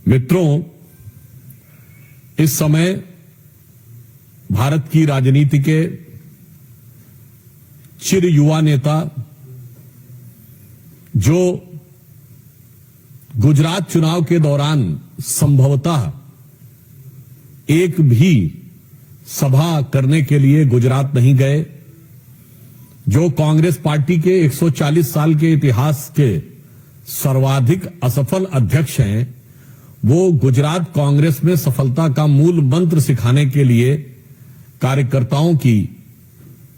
मित्रों, इस समय भारत की राजनीति के चिर युवा नेता जो गुजरात चुनाव के दौरान संभवतः एक भी सभा करने के लिए गुजरात नहीं गए, जो कांग्रेस पार्टी के 140 साल के इतिहास के सर्वाधिक असफल अध्यक्ष हैं, वो गुजरात कांग्रेस में सफलता का मूल मंत्र सिखाने के लिए कार्यकर्ताओं की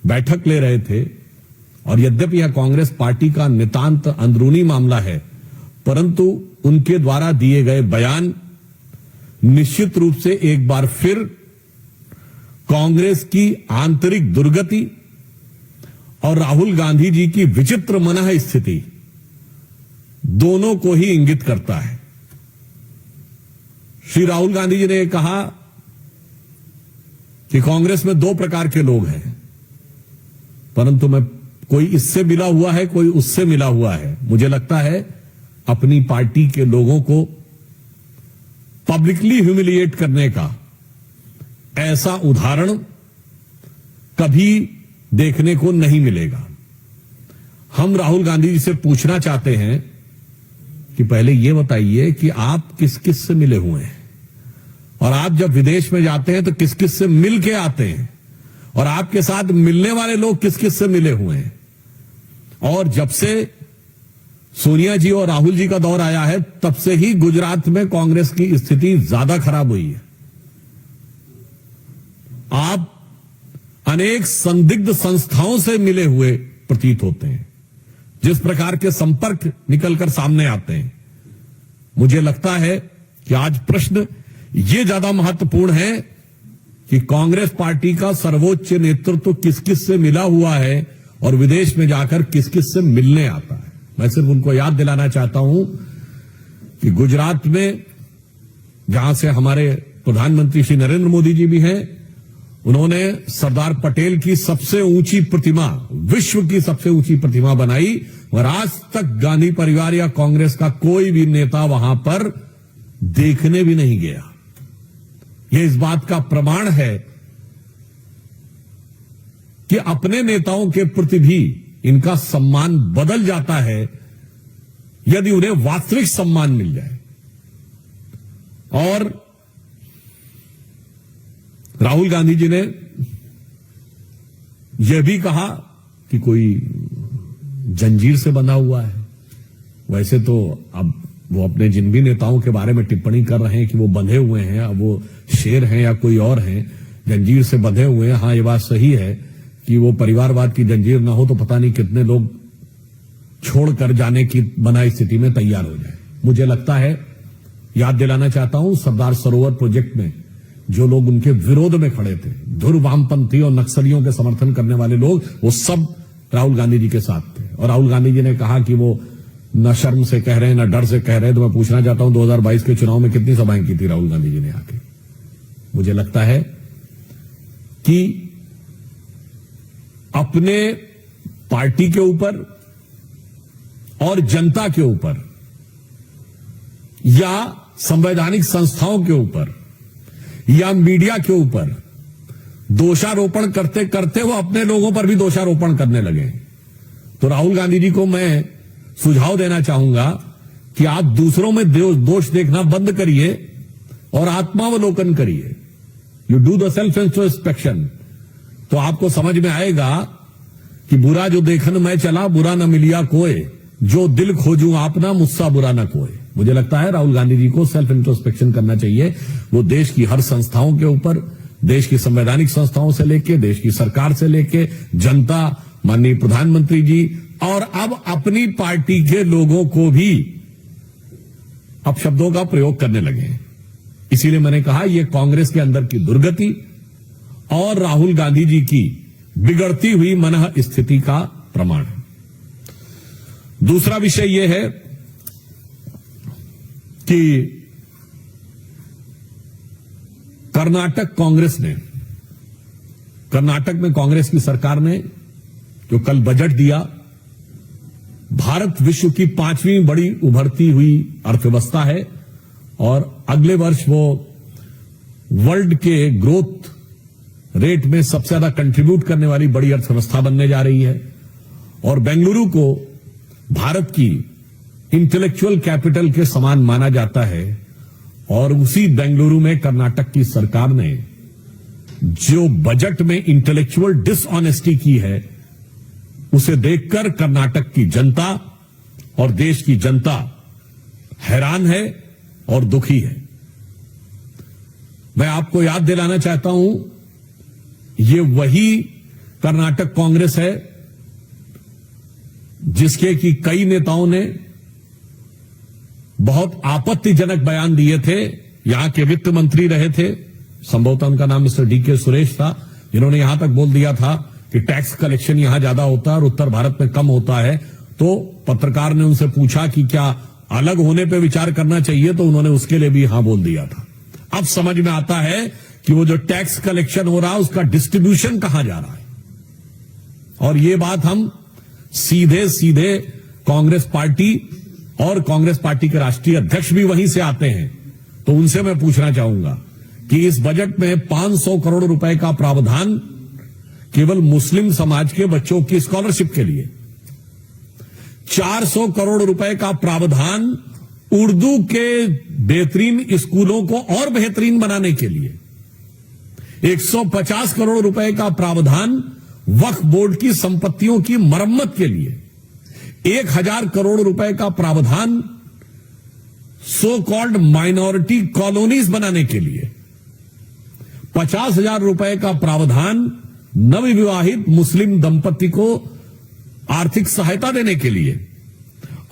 बैठक ले रहे थे। और यद्यपि यह कांग्रेस पार्टी का नितांत अंदरूनी मामला है, परंतु उनके द्वारा दिए गए बयान निश्चित रूप से एक बार फिर कांग्रेस की आंतरिक दुर्गति और राहुल गांधी जी की विचित्र मनः स्थिति दोनों को ही इंगित करता है। श्री राहुल गांधी जी ने कहा कि कांग्रेस में दो प्रकार के लोग हैं, परंतु मैं कोई इससे मिला हुआ है, कोई उससे मिला हुआ है। मुझे लगता है अपनी पार्टी के लोगों को पब्लिकली ह्यूमिलिएट करने का ऐसा उदाहरण कभी देखने को नहीं मिलेगा। हम राहुल गांधी जी से पूछना चाहते हैं कि पहले यह बताइए कि आप किस किस से मिले हुए हैं, और आप जब विदेश में जाते हैं तो किस किस से मिल के आते हैं, और आपके साथ मिलने वाले लोग किस किस से मिले हुए हैं। और जब से सोनिया जी और राहुल जी का दौर आया है, तब से ही गुजरात में कांग्रेस की स्थिति ज्यादा खराब हुई है। आप अनेक संदिग्ध संस्थाओं से मिले हुए प्रतीत होते हैं। जिस प्रकार के संपर्क निकलकर सामने आते हैं, मुझे लगता है कि आज प्रश्न यह ज्यादा महत्वपूर्ण है कि कांग्रेस पार्टी का सर्वोच्च नेतृत्व किस किस से मिला हुआ है और विदेश में जाकर किस किस से मिलने आता है। मैं सिर्फ उनको याद दिलाना चाहता हूं कि गुजरात में जहां से हमारे प्रधानमंत्री श्री नरेंद्र मोदी जी भी हैं, उन्होंने सरदार पटेल की सबसे ऊंची प्रतिमा, विश्व की सबसे ऊंची प्रतिमा बनाई, और आज तक गांधी परिवार या कांग्रेस का कोई भी नेता वहां पर देखने भी नहीं गया। यह इस बात का प्रमाण है कि अपने नेताओं के प्रति भी इनका सम्मान बदल जाता है यदि उन्हें वास्तविक सम्मान मिल जाए। और राहुल गांधी जी ने यह भी कहा कि कोई जंजीर से बंधा हुआ है। वैसे तो अब वो अपने जिन भी नेताओं के बारे में टिप्पणी कर रहे हैं कि वो बंधे हुए हैं, अब वो शेर हैं या कोई और हैं, जंजीर से बंधे हुए हैं। हाँ, ये बात सही है कि वो परिवारवाद की जंजीर ना हो तो पता नहीं कितने लोग छोड़कर जाने की बनाई स्थिति में तैयार हो जाए। मुझे लगता है, याद दिलाना चाहता हूं, सरदार सरोवर प्रोजेक्ट में जो लोग उनके विरोध में खड़े थे, धुर वामपंथी और नक्सलियों के समर्थन करने वाले लोग, वो सब राहुल गांधी जी के साथ थे। और राहुल गांधी जी ने कहा कि वो न शर्म से कह रहे हैं न डर से कह रहे हैं। तो मैं पूछना चाहता हूं, 2022 के चुनाव में कितनी सभाएं की थी राहुल गांधी जी ने आके? मुझे लगता है कि अपने पार्टी के ऊपर और जनता के ऊपर या संवैधानिक संस्थाओं के ऊपर या मीडिया के ऊपर दोषारोपण करते करते वो अपने लोगों पर भी दोषारोपण करने लगे। तो राहुल गांधी जी को मैं सुझाव देना चाहूंगा कि आप दूसरों में दोष देखना बंद करिए और आत्मावलोकन करिए। You do the self introspection, तो आपको समझ में आएगा कि बुरा जो देखन मैं चला, बुरा न मिलिया कोई, जो दिल खोजूं आपना, मुझसा बुरा न कोई। मुझे लगता है राहुल गांधी जी को सेल्फ इंट्रोस्पेक्शन करना चाहिए। वो देश की हर संस्थाओं के ऊपर, देश की संवैधानिक संस्थाओं से लेके, देश की सरकार से लेके, जनता, माननीय प्रधानमंत्री जी, और अब अपनी पार्टी के लोगों को भी अपशब्दों का प्रयोग करने लगे हैं। इसीलिए मैंने कहा यह कांग्रेस के अंदर की दुर्गति और राहुल गांधी जी की बिगड़ती हुई मनः स्थिति का प्रमाण है। दूसरा विषय यह है कि कर्नाटक में कांग्रेस की सरकार ने जो कल बजट दिया, भारत विश्व की 5वीं बड़ी उभरती हुई अर्थव्यवस्था है और अगले वर्ष वो वर्ल्ड के ग्रोथ रेट में सबसे ज्यादा कंट्रीब्यूट करने वाली बड़ी अर्थव्यवस्था बनने जा रही है। और बेंगलुरु को भारत की इंटेलेक्चुअल कैपिटल के समान माना जाता है। और उसी बेंगलुरु में कर्नाटक की सरकार ने जो बजट में इंटेलेक्चुअल डिसऑनेस्टी की है, उसे देखकर कर्नाटक की जनता और देश की जनता हैरान है और दुखी है। मैं आपको याद दिलाना चाहता हूं, ये वही कर्नाटक कांग्रेस है जिसके कि कई नेताओं ने बहुत आपत्तिजनक बयान दिए थे। यहां के वित्त मंत्री रहे थे, संभवतः उनका नाम मिस्टर डीके सुरेश था, जिन्होंने यहां तक बोल दिया था कि टैक्स कलेक्शन यहां ज्यादा होता है और उत्तर भारत में कम होता है। तो पत्रकार ने उनसे पूछा कि क्या अलग होने पर विचार करना चाहिए, तो उन्होंने उसके लिए भी हां बोल दिया था। अब समझ में आता है कि वो जो टैक्स कलेक्शन हो रहा है उसका डिस्ट्रीब्यूशन कहां जा रहा है। और ये बात हम सीधे सीधे कांग्रेस पार्टी और कांग्रेस पार्टी के राष्ट्रीय अध्यक्ष भी वहीं से आते हैं, तो उनसे मैं पूछना चाहूंगा कि इस बजट में 500 करोड़ रुपए का प्रावधान केवल मुस्लिम समाज के बच्चों की स्कॉलरशिप के लिए, 400 करोड़ रुपए का प्रावधान उर्दू के बेहतरीन स्कूलों को और बेहतरीन बनाने के लिए, 150 करोड़ रुपए का प्रावधान वक्फ बोर्ड की संपत्तियों की मरम्मत के लिए, 1000 करोड़ रुपए का प्रावधान सो कॉल्ड माइनॉरिटी कॉलोनीज बनाने के लिए, 50,000 रुपए का प्रावधान नवविवाहित मुस्लिम दंपति को आर्थिक सहायता देने के लिए।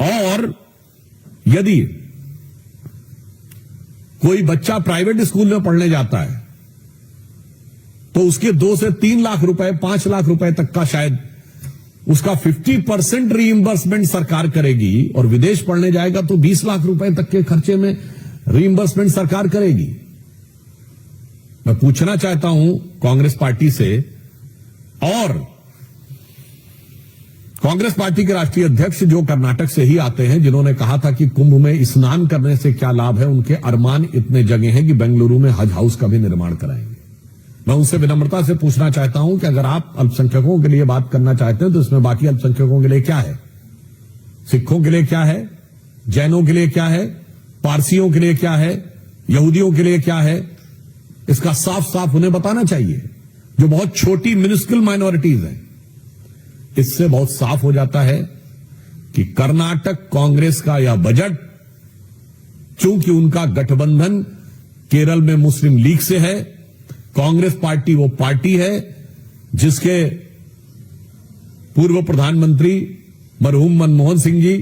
और यदि कोई बच्चा प्राइवेट स्कूल में पढ़ने जाता है तो उसके 2 से 3 लाख रुपए, 5 लाख रुपए तक का शायद उसका 50% रीइंबर्समेंट सरकार करेगी, और विदेश पढ़ने जाएगा तो 20 लाख रुपए तक के खर्चे में रीइंबर्समेंट सरकार करेगी। मैं पूछना चाहता हूं कांग्रेस पार्टी से, और कांग्रेस पार्टी के राष्ट्रीय अध्यक्ष जो कर्नाटक से ही आते हैं, जिन्होंने कहा था कि कुंभ में स्नान करने से क्या लाभ है, उनके अरमान इतने जगह हैं कि बेंगलुरु में हज हाउस का भी निर्माण कराएंगे। मैं उनसे विनम्रता से पूछना चाहता हूं कि अगर आप अल्पसंख्यकों के लिए बात करना चाहते हैं तो इसमें बाकी अल्पसंख्यकों के लिए क्या है, सिखों के लिए क्या है, जैनों के लिए क्या है, पारसियों के लिए क्या है, यहूदियों के लिए क्या है, इसका साफ साफ उन्हें बताना चाहिए, जो बहुत छोटी मिनिस्क्यूल माइनॉरिटीज हैं। इससे बहुत साफ हो जाता है कि कर्नाटक कांग्रेस का यह बजट, चूंकि उनका गठबंधन केरल में मुस्लिम लीग से है, कांग्रेस पार्टी वो पार्टी है जिसके पूर्व प्रधानमंत्री मरहूम मनमोहन सिंह जी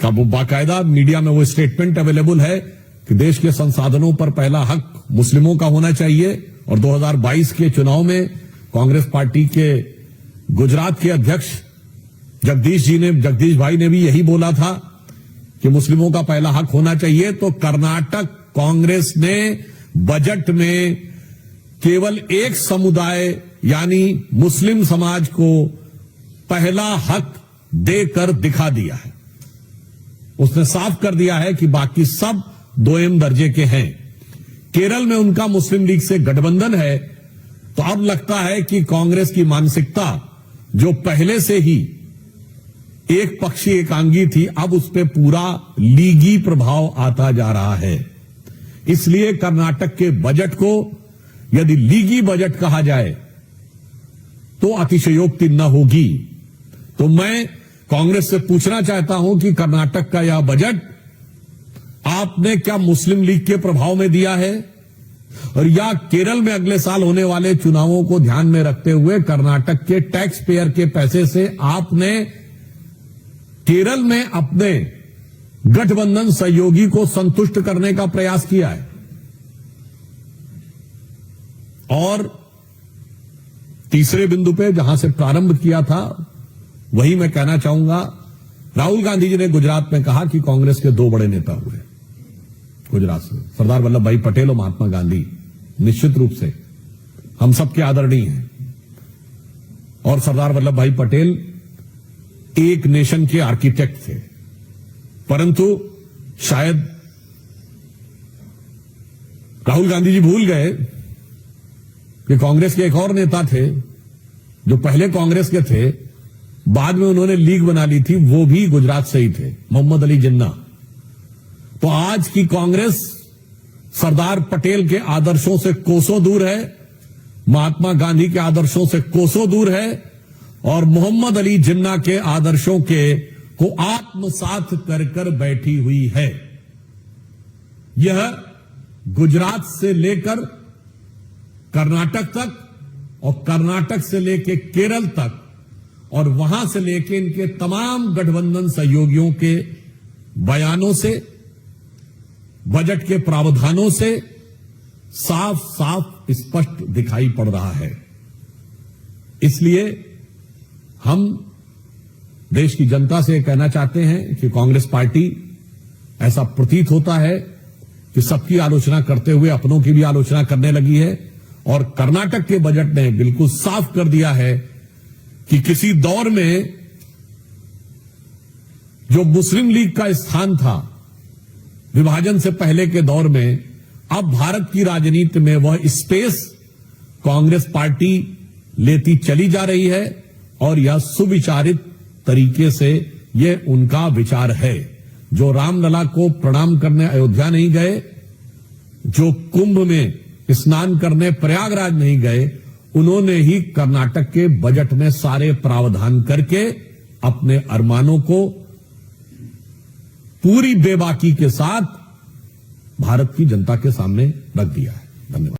का वो बाकायदा मीडिया में वो स्टेटमेंट अवेलेबल है कि देश के संसाधनों पर पहला हक मुस्लिमों का होना चाहिए। और 2022 के चुनाव में कांग्रेस पार्टी के गुजरात के अध्यक्ष जगदीश भाई ने भी यही बोला था कि मुस्लिमों का पहला हक होना चाहिए। तो कर्नाटक कांग्रेस ने बजट में केवल एक समुदाय यानी मुस्लिम समाज को पहला हक देकर दिखा दिया है। उसने साफ कर दिया है कि बाकी सब दोयम दर्जे के हैं। केरल में उनका मुस्लिम लीग से गठबंधन है, तो अब लगता है कि कांग्रेस की मानसिकता जो पहले से ही एक पक्षी एकांगी थी, अब उस पर पूरा लीगी प्रभाव आता जा रहा है। इसलिए कर्नाटक के बजट को यदि लीगी बजट कहा जाए तो अतिशयोक्ति न होगी। तो मैं कांग्रेस से पूछना चाहता हूं कि कर्नाटक का यह बजट आपने क्या मुस्लिम लीग के प्रभाव में दिया है, और या केरल में अगले साल होने वाले चुनावों को ध्यान में रखते हुए कर्नाटक के टैक्स पेयर के पैसे से आपने केरल में अपने गठबंधन सहयोगी को संतुष्ट करने का प्रयास किया है। और तीसरे बिंदु पे जहां से प्रारंभ किया था वही मैं कहना चाहूंगा, राहुल गांधी जी ने गुजरात में कहा कि कांग्रेस के 2 बड़े नेता हुए गुजरात से, सरदार वल्लभ भाई पटेल और महात्मा गांधी। निश्चित रूप से हम सबके आदरणीय हैं, और सरदार वल्लभ भाई पटेल एक नेशन के आर्किटेक्ट थे, परंतु शायद राहुल गांधी जी भूल गए कि कांग्रेस के एक और नेता थे जो पहले कांग्रेस के थे, बाद में उन्होंने लीग बना ली थी, वो भी गुजरात से ही थे, मोहम्मद अली जिन्ना। तो आज की कांग्रेस सरदार पटेल के आदर्शों से कोसों दूर है, महात्मा गांधी के आदर्शों से कोसों दूर है और मोहम्मद अली जिन्ना के आदर्शों को आत्मसात कर बैठी हुई है। यह गुजरात से लेकर कर्नाटक तक और कर्नाटक से लेकर केरल तक और वहां से लेकर इनके तमाम गठबंधन सहयोगियों के बयानों से, बजट के प्रावधानों से साफ साफ स्पष्ट दिखाई पड़ रहा है। इसलिए हम देश की जनता से कहना चाहते हैं कि कांग्रेस पार्टी, ऐसा प्रतीत होता है कि सबकी आलोचना करते हुए अपनों की भी आलोचना करने लगी है और कर्नाटक के बजट ने बिल्कुल साफ कर दिया है कि किसी दौर में जो मुस्लिम लीग का स्थान था विभाजन से पहले के दौर में, अब भारत की राजनीति में वह स्पेस कांग्रेस पार्टी लेती चली जा रही है और यह सुविचारित तरीके से यह उनका विचार है। जो रामलला को प्रणाम करने अयोध्या नहीं गए, जो कुंभ में स्नान करने प्रयागराज नहीं गए, उन्होंने ही कर्नाटक के बजट में सारे प्रावधान करके अपने अरमानों को पूरी बेबाकी के साथ भारत की जनता के सामने रख दिया है। धन्यवाद।